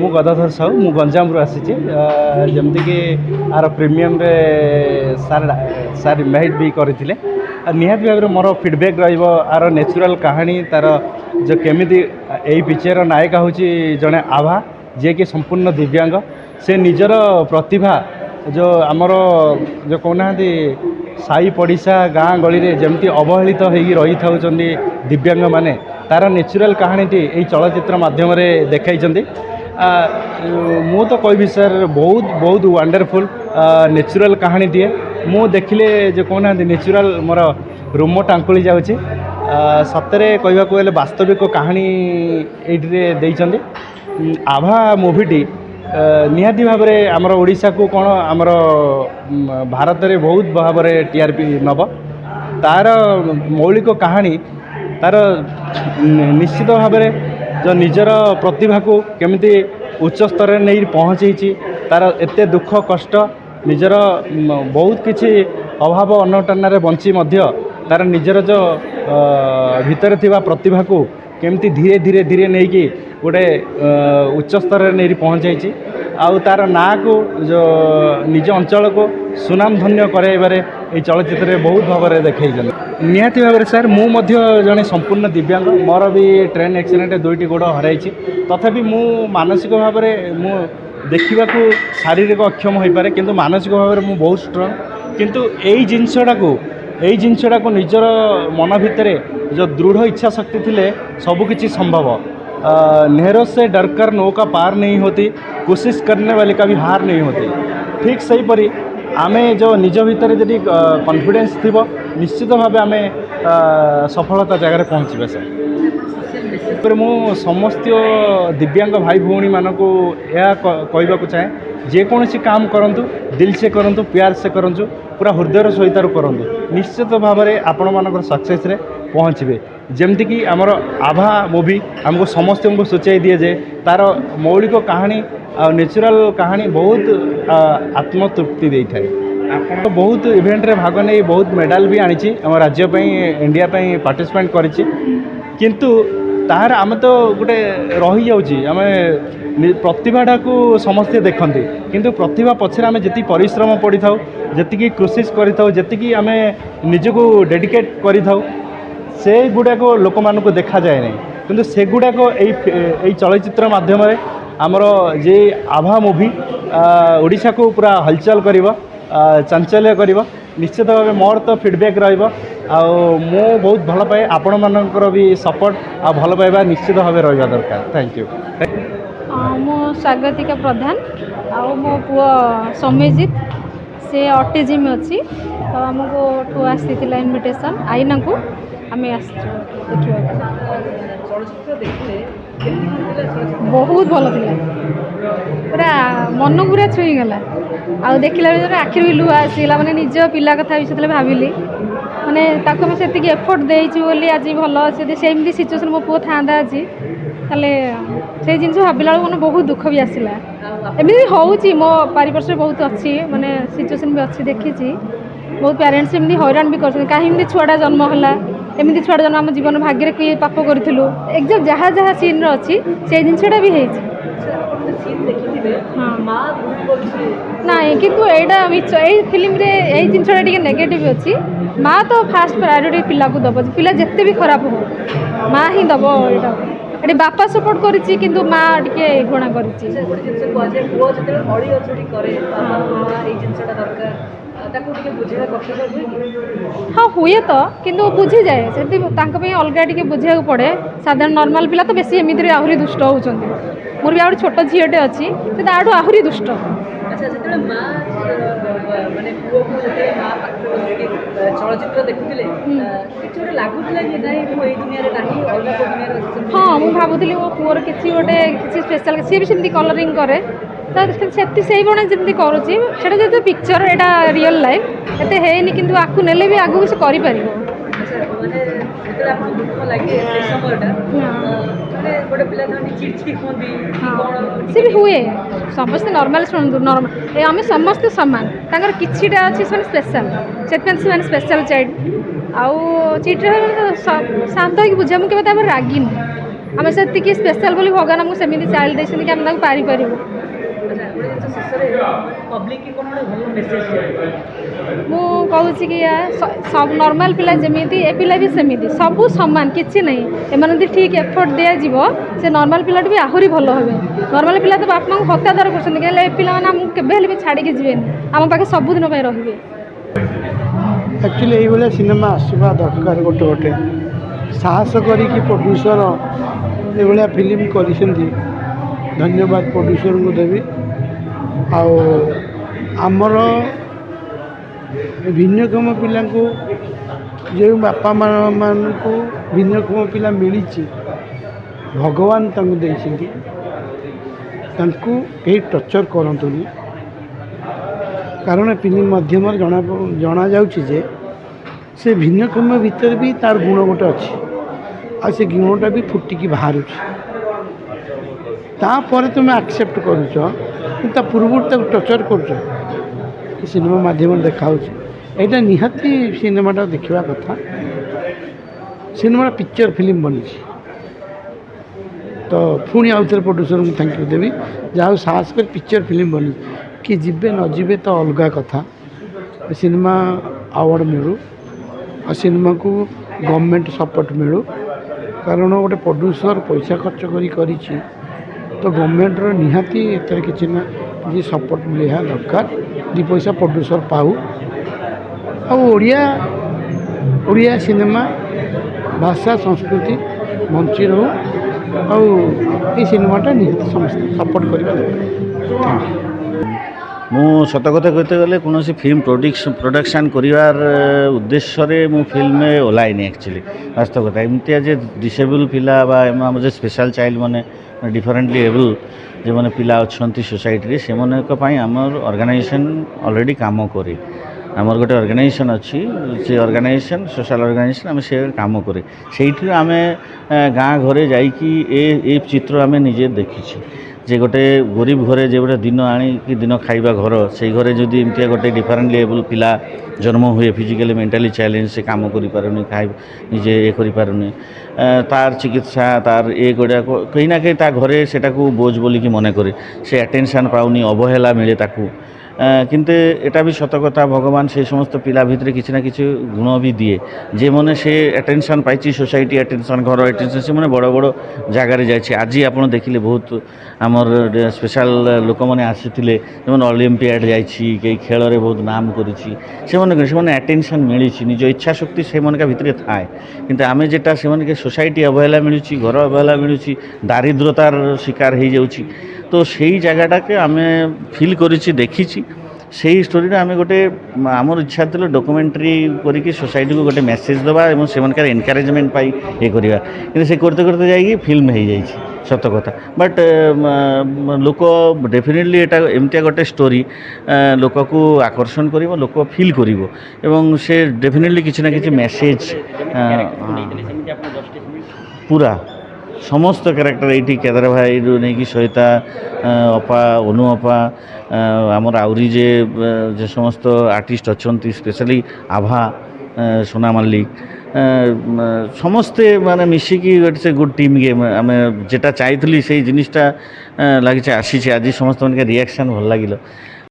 मु गदाधर साहू मु गंजाम रु आसी जमतीक आर प्रीमियम रे सार सार इनभाइट भी करते निहाती भाव मोर फीडबैक आर नेचुरल कहानी तार जो केमी यही पिक्चर नायिका हूँ जड़े आभा जे कि संपूर्ण दिव्यांग से निजर प्रतिभा जो आमर जो कहना साई पड़िशा गाँ गली रे जमती अवहेलित हो रही था दिव्यांग माने तार नेचुरल कहानीटी यही चलचित्र माध्यम देखाई मु तो कहि सर बहुत बहुत वंडरफुल नेचुरल कहानीटीए मु देखिले जो कहना नेचुरल मोर रोम टांकुली जाऊँगी सतरे कहवाक गले वास्तविक कहानी ये आभा मूवीटी निहाती भाव में आमर ओडिशा को कौन आमर भारत में बहुत भाव में टीआरपी नब तार मौलिक कहानी तार निश्चित भाव में जो निजर प्रतिभा को केमिति उच्च स्तर नहीं पहुँची तार एते दुख कष्ट निजर बहुत किछि अभाव अनटन बंची तार निजर जो भितर थिबा प्रतिभा को केमती धीरे धीरे धीरे नहीं कि गोटे उच्च स्तर नहीं पहुँचाई आउ तार ना को जो निज अंचल को सुनाम धन्य कराइबारे ये चलचित्र बहुत भाव में देखई निहाती भाव में सर मु जड़े संपूर्ण दिव्यांग मोर भी ट्रेन एक्सीडेंट दुईटी गोड़ हर तथापि मु मानसिक भाव में मु देखा शारीरिक अक्षम हो पारे किंतु मानसिक भाव में बहुत स्ट्रंग किंतु यही जिनसटा को निजर मन भितर जो दृढ़ इच्छा शक्ति थिले सबकिछि संभव नहरों से डरकर नौका पार नहीं होती कोशिश करने वाले का भी हार नहीं होती ठीक सही परी आमे जो निज भितर जदि कॉन्फिडेंस थी निश्चित भाव आमे सफलता जगह पहुँचे सर मु समस्त दिव्यांग भाई भौणी मानक कहवाक चाहे जेकोसी काम करूँ दिल से करूँ प्यार से करूँ पूरा हृदय सहित करूँ निश्चित भाव में आपण मान सक्सेस रे पहुँचे जमती कि आमर आभा मूवी आमको समस्त को सूचाई दिए जे तार मौलिक कहानी आ नेचुरल कहानी बहुत आत्मतृप्ति दे था बहुत इवेंट रे भाग नहीं बहुत मेडल भी आनी आम राज्य इंडिया पार्टिसिपेट करिछि किंतु तार आम तो गोटे रही जाऊँगी आम प्रतिभाटा को समस्ते देखते किंतु प्रतिभा पछरे आम जी परिश्रम पड़ी था जी कोशिश करी आम निजको डेडिकेट करी से गुड़ाक लोक मानक देखा जाए नहीं किंतु से गुड़ाक यही चलचित्र माध्यम आमर जे आभा मूवी ओडिशा को पूरा हलचल कर चांचल्य कर निश्चित भाव मोर तो फीडबैक रु बहुत भल पाए आपण मानकर भी सपोर्ट आ भल पाइबा निश्चित भाव रहा दरकार थैंक यू मो स्वागतिका प्रधान आउ मो पुआ सौम्यजित से ऑटिज्म अच्छी तो आमको आसी इनविटेशन आईना को आम बहुत भल पूरा मन पूरा छुईगला आउ देखला आखिर भी लुह आसला माने निज पिला कथा भी भाविली माने ताको मैं सेतिक एफर्ट देइछु बोली आज भल से सेमती सिचुएसन मो पुओ थांदा आज ताले से जिन भाविला मन बहुत दुख भी आसला एमती होउची मो पारिपार्श्व बहुत अच्छी माने सिचुएसन भी अच्छी देखी बहुत पेरेंट्स एमती हैरान भी कर कहीं छुआटा जन्म है एमती छुआटा जन्म आम जीवन भाग्य किए पाप करूँ एक्जाक्ट जहाँ जहाँ सीन अच्छी से जिनटा भी है नाई किंतु एटा मिछ ए फिल्म रे ए जिनटा टिके नेगेटिव अच्छी माँ तो फास्ट प्रायोरिटी पिला को दब पिला जिते भी खराब हो माँ ही दब ये बापा सपोर्ट करिछि किंतु माँ टिके घृणा करिछि हाँ हुए तो किंतु बुझी जाए से अलग टे बुझा पड़े साधारण नॉर्मल पिला तो बेसी एमती आहरी दुष्ट होती मोर भी आ छोट झीटे अच्छी से ताठू आहरी दुष्ट हाँ मुझे भावुली मो पुअर किसी गोटे किसी स्पेशल सी भी सेमती कलरिंग करे से बने जमी करुँची जो पिक्चर यहाँ रियल लाइफ एते है किंतु आकु नेले भी आगु से कर सी भी हुए समस्त नॉर्मल शुणु नॉर्मल आम समस्त सामान तांकर किछिटा अच्छी से स्पेशल से स्पेशल चाइल्ड आउ चिट्रे शांत हो बुझा मुझे रागिनी ଆମେ ସେତିକି ସ୍ପେଶାଲ୍ ବୋଲି ଭଗବାନ ଆମକୁ ସେମିତି ଚାଇଲ୍ଡ ଦେଇଛନ୍ତି କି ଆମେ ତାକୁ ପାରିପାରିବୁ। ମୁଁ କହୁଛି କି ନର୍ମାଲ ପିଲା ଯେମିତି ଏ ପିଲା ବି ସେମିତି ସବୁ ସମାନ କିଛି ନାହିଁ। ଏମାନେ ଯଦି ଠିକ୍ ଏଫର୍ଟ ଦିଆଯିବ ସେ ନର୍ମାଲ ପିଲାଠୁ ବି ଆହୁରି ଭଲ ହେବେ। ନର୍ମାଲ ପିଲା ତ ବାପା ମାଙ୍କୁ ହତାଦର କରୁଛନ୍ତି ହେଲେ ଏ ପିଲାମାନେ ଆମକୁ କେବେ ହେଲେ ବି ଛାଡ଼ିକି ଯିବେନି, ଆମ ପାଖେ ସବୁଦିନ ପାଇଁ ରହିବେ। ଆକ୍ଚୁଆଲି ଏଇଭଳିଆ ସିନେମା ଆସିବା ଦରକାର। ଗୋଟେ ଗୋଟେ ସାହସ କରିକି ପ୍ରଡ୍ୟୁସର ଏଭଳିଆ ଫିଲ୍ମ କରିଛନ୍ତି, ଧନ୍ୟବାଦ ପ୍ରଡ୍ୟୁସରଙ୍କୁ ଦେବି। ଆଉ ଆମର ଭିନ୍ନକ୍ଷମ ପିଲାଙ୍କୁ ଯେଉଁ ବାପା ମା'ମାନଙ୍କୁ ଭିନ୍ନକ୍ଷମ ପିଲା ମିଳିଛି, ଭଗବାନ ତାଙ୍କୁ ଦେଇଛନ୍ତି, ତାଙ୍କୁ କେହି ଟର୍ଚର୍ କରନ୍ତୁନି। କାରଣ ଫିଲ୍ମ ମାଧ୍ୟମରେ ଜଣାଯାଉଛି ଯେ ସେ ଭିନ୍ନକ୍ଷମ ଭିତରେ ବି ତାର ଗୁଣ ଗୋଟେ ଅଛି, ଆଉ ସେ ଗୁଣଟା ବି ଫୁଟିକି ବାହାରୁଛି। ତାପରେ ତୁମେ ଆକ୍ସେପ୍ଟ କରୁଛ, କିନ୍ତୁ ତା ପୂର୍ବରୁ ତାକୁ ଟର୍ଚର୍ କରୁଛ। ସିନେମା ମାଧ୍ୟମରେ ଦେଖାହେଉଛି, ଏଇଟା ନିହାତି ସିନେମାଟା ଦେଖିବା କଥା। ସିନେମାଟା ପିକ୍ଚର ଫିଲ୍ମ ବନିଛି, ତ ପୁଣି ଆଉଥରେ ପ୍ରଡ୍ୟୁସରଙ୍କୁ ଥ୍ୟାଙ୍କ ୟୁ ଦେବି, ଯାହା ହଉ ସାହସ କରି ପିକ୍ଚର ଫିଲ୍ମ ବନିଛି। କି ଯିବେ ନ ଯିବେ ତ ଅଲଗା କଥା, ସିନେମା ଆୱାର୍ଡ଼ ମିଳୁ ଆଉ ସିନେମାକୁ ଗଭର୍ଣ୍ଣମେଣ୍ଟ ସପୋର୍ଟ ମିଳୁ। କାରଣ ଗୋଟେ ପ୍ରଡ୍ୟୁସର ପଇସା ଖର୍ଚ୍ଚ କରିଛି, ତ ଗଭର୍ଣ୍ଣମେଣ୍ଟର ନିହାତି ଏଥିରେ କିଛି ନା କିଛି ସପୋର୍ଟ ମିଳିବା ଦରକାର। ଦୁଇ ପଇସା ପ୍ରଡ୍ୟୁସର ପାଉ, ଆଉ ଓଡ଼ିଆ ସିନେମା ଭାଷା ସଂସ୍କୃତି ବଞ୍ଚି ରହୁ। ଆଉ ଏଇ ସିନେମାଟା ନିହାତି ସମସ୍ତେ ସପୋର୍ଟ କରିବା ଦରକାର। Thank you. ମୁଁ ସତ କଥା କହିତେ ଗଲେ କୌଣସି ଫିଲ୍ମ ପ୍ରଡକ୍ସନ୍ କରିବାର ଉଦ୍ଦେଶ୍ୟରେ ମୁଁ ଫିଲ୍ମରେ ଓହ୍ଲାଇନି। ଆକ୍ଚୁଆଲି ବାସ୍ତବ କଥା ଏମିତିଆ ଯେ ଡିସେବଲ୍ ପିଲା ବା ଆମର ଯେ ସ୍ପେଶାଲ୍ ଚାଇଲ୍ଡ ମାନେ ଡିଫରେଣ୍ଟଲି ଏବୁଲ୍ ଯେଉଁମାନେ ପିଲା ଅଛନ୍ତି ସୋସାଇଟିରେ, ସେମାନଙ୍କ ପାଇଁ ଆମର ଅର୍ଗାନାଇଜେସନ୍ ଅଲରେଡ଼ି କାମ କରେ। ଆମର ଗୋଟେ ଅର୍ଗାନାଇଜେସନ୍ ଅଛି, ସେ ଅର୍ଗାନାଇଜେସନ୍ ସୋଶାଲ୍ ଅର୍ଗାନାଇଜେସନ୍, ଆମେ ସେ କାମ କରେ। ସେଇଥିରୁ ଆମେ ଗାଁ ଘରେ ଯାଇକି ଏ ଚିତ୍ର ଆମେ ନିଜେ ଦେଖିଛୁ ଯେ ଗୋଟେ ଗରିବ ଘରେ ଯେ ଗୋଟେ ଦିନ ଆଣିକି ଦିନ ଖାଇବା ଘର, ସେଇ ଘରେ ଯଦି ଏମିତିଆ ଗୋଟେ ଡିଫରେଣ୍ଟଲି ଏବୁଲ୍ ପିଲା ଜନ୍ମ ହୁଏ, ଫିଜିକାଲି ମେଣ୍ଟାଲି ଚ୍ୟାଲେଞ୍ଜ, ସେ କାମ କରିପାରୁନି, ନିଜେ କରିପାରୁନି, ତାର ଚିକିତ୍ସା ତାର ଗୁଡ଼ାକ କେହି ନା କେହି ତା ଘରେ ସେଟାକୁ ବୋଝ ବୋଲିକି ମନେ କରେ। ସେ ଆଟେନସନ୍ ପାଉନି, ଅବହେଳା ମିଳେ ତାକୁ। କିନ୍ତୁ ଏଟା ବି ସତ କଥା, ଭଗବାନ ସେ ସମସ୍ତ ପିଲା ଭିତରେ କିଛି ନା କିଛି ଗୁଣ ବି ଦିଏ, ଯେଉଁମାନେ ସେ ଆଟେନସନ୍ ପାଇଛି, ସୋସାଇଟି ଆଟେନସନ୍, ଘର ଆଟେନସନ୍, ସେମାନେ ବଡ଼ ବଡ଼ ଜାଗାରେ ଯାଇଛି। ଆଜି ଆପଣ ଦେଖିଲେ ବହୁତ ଆମର ସ୍ପେଶାଲ ଲୋକମାନେ ଆସିଥିଲେ, ଯେଉଁମାନେ ଅଲିମ୍ପିଆଡ଼ ଯାଇଛି, କେହି ଖେଳରେ ବହୁତ ନାମ କରିଛି, ସେମାନେ ଆଟେନସନ୍ ମିଳିଛି, ନିଜ ଇଚ୍ଛା ଶକ୍ତି ସେମାନଙ୍କ ଭିତରେ ଥାଏ। କିନ୍ତୁ ଆମେ ଯେଟା ସେମାନଙ୍କୁ ସୋସାଇଟି ଅବହେଳା ମିଳୁଛି, ଘର ଅବହେଳା ମିଳୁଛି, ଦାରିଦ୍ରତାର ଶିକାର ହେଇଯାଉଛି। ତ ସେଇ ଜାଗାଟାকে ଆମେ ଫିଲ୍ କରିଛି, ଦେଖିଛି। ସେଇ ଷ୍ଟୋରିରେ ଆମେ ଗୋଟେ ଆମର ଇଚ୍ଛା ଥିଲା ଡକୁମେଣ୍ଟାରୀ କରିକି ସୋସାଇଟିକୁ ଗୋଟେ ମେସେଜ୍ ଦେବା ଏବଂ ସେମାନଙ୍କର ଏନକାରେଜମେଣ୍ଟ ପାଇଁ କରିବା। କିନ୍ତୁ ସେ করতে করতে ଯାଇକି ଫିଲ୍ମ ହେଇଯାଇଛି, ସତ କଥା। ବଟ୍ ଲୋକ ଡେଫିନେଟଲି ଏଟା ଏମିତିଆ ଗୋଟେ ଷ୍ଟୋରି ଲୋକକୁ ଆକର୍ଷଣ କରିବ, ଲୋକ ଫିଲ୍ କରିବ ଏବଂ ସେ ଡେଫିନେଟଲି କିଛି ନା କିଛି ମେସେଜ୍ ପୁରା ସମସ୍ତ କ୍ୟାରେକ୍ଟର ଏଇଠି କେଦାର ଭାଇରୁ ନେଇକି ସହିତ ଅପା, ଅନୁ ଅପା, ଆମର ଆହୁରି ଯେ ସମସ୍ତ ଆର୍ଟିଷ୍ଟ ଅଛନ୍ତି, ସ୍ପେଶାଲି ଆଭା, সোনা মাল্লিক, ସମସ୍ତେ ମାନେ ମିଶିକି ଗୋଟେ ଗୁଡ୍ ଟିମ୍ ଗେମ୍। ଆମେ যেটা চাইଥିଲି সেই জিনিসটা লাগিছে আসিছে। আজ ସମସ୍ତଙ୍କ রিয়াকশন ଭଲ ଲାଗିଲା।